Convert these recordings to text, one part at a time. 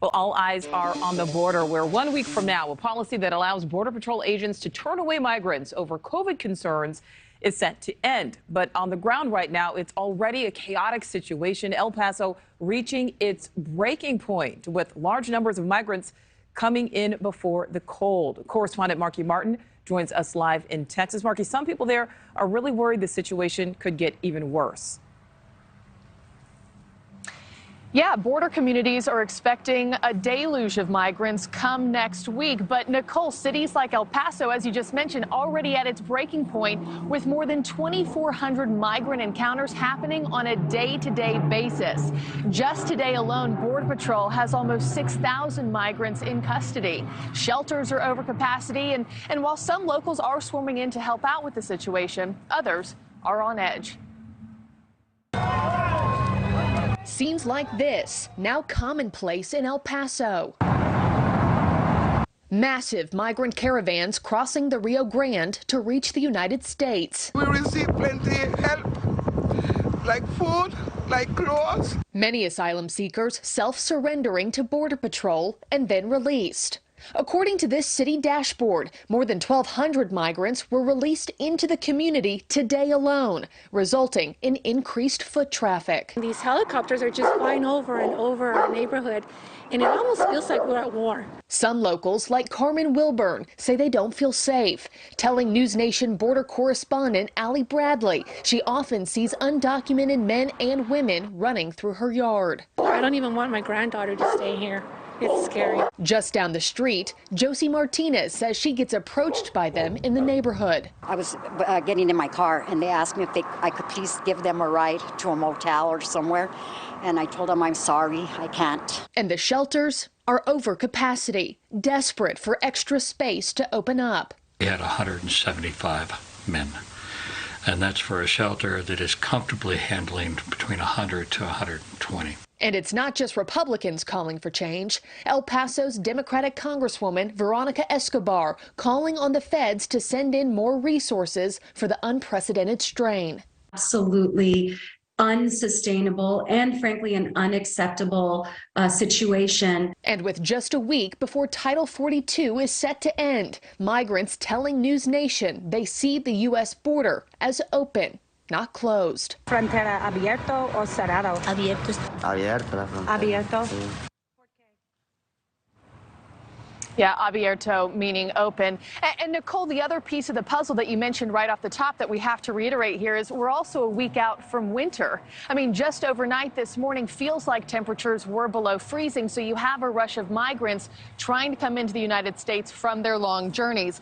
Well, all eyes are on the border, where 1 week from now, a policy that allows Border Patrol agents to turn away migrants over COVID concerns is set to end. But on the ground right now, it's already a chaotic situation. El Paso reaching its breaking point with large numbers of migrants coming in before the cold. Correspondent Marky Martin joins us live in Texas. Marky, some people there are really worried the situation could get even worse. Yeah, border communities are expecting a deluge of migrants come next week. But Nichole, cities like El Paso, as you just mentioned, already at its breaking point with more than 2,400 migrant encounters happening on a day-to-day basis. Just today alone, Border Patrol has almost 6,000 migrants in custody. Shelters are over capacity, and while some locals are swarming in to help out with the situation, others are on edge. Scenes like this, now commonplace in El Paso. Massive migrant caravans crossing the Rio Grande to reach the United States. We receive plenty of help, like food, like clothes. Many asylum seekers self-surrendering to Border Patrol and then released. According to this city dashboard, more than 1,200 migrants were released into the community today alone, resulting in increased foot traffic. These helicopters are just flying over and over our neighborhood, and it almost feels like we're at war. Some locals, like Carmen Wilburn, say they don't feel safe, telling NewsNation border correspondent Allie Bradley she often sees undocumented men and women running through her yard. I don't even want my granddaughter to stay here. It's scary. Just down the street, Josie Martinez says she gets approached by them in the neighborhood. I was getting in my car, and they asked me if I could please give them a ride to a motel or somewhere. And I told them I'm sorry, I can't. And the shelters are over capacity, desperate for extra space to open up. We had 175 men, and that's for a shelter that is comfortably handling between 100 to 120. And it's not just Republicans calling for change. El Paso's Democratic Congresswoman Veronica Escobar calling on the feds to send in more resources for the unprecedented strain. Absolutely unsustainable and frankly an unacceptable situation. And with just a week before Title 42 is set to end, migrants telling NewsNation they see the U.S. border as open, not closed. Frontera abierto o cerrado? Abierto. Abierto. Yeah, abierto, meaning open. And Nichole, the other piece of the puzzle that you mentioned right off the top that we have to reiterate here is we're also a week out from winter. I mean, just overnight this morning feels like temperatures were below freezing, so you have a rush of migrants trying to come into the United States from their long journeys.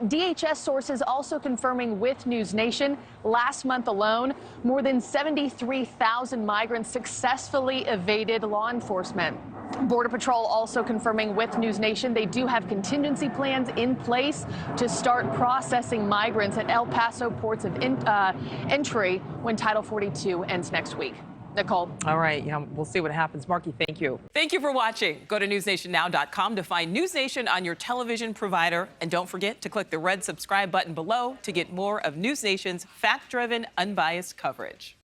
DHS sources also confirming with NewsNation last month alone, more than 73,000 migrants successfully evaded law enforcement. Border Patrol also confirming with NewsNation they do have contingency plans in place to start processing migrants at El Paso ports of entry when Title 42 ends next week. Nichole. All right. Yeah, we'll see what happens. Marky, thank you. Thank you for watching. Go to newsnationnow.com to find NewsNation on your television provider. And don't forget to click the red subscribe button below to get more of NewsNation's fact-driven, unbiased coverage.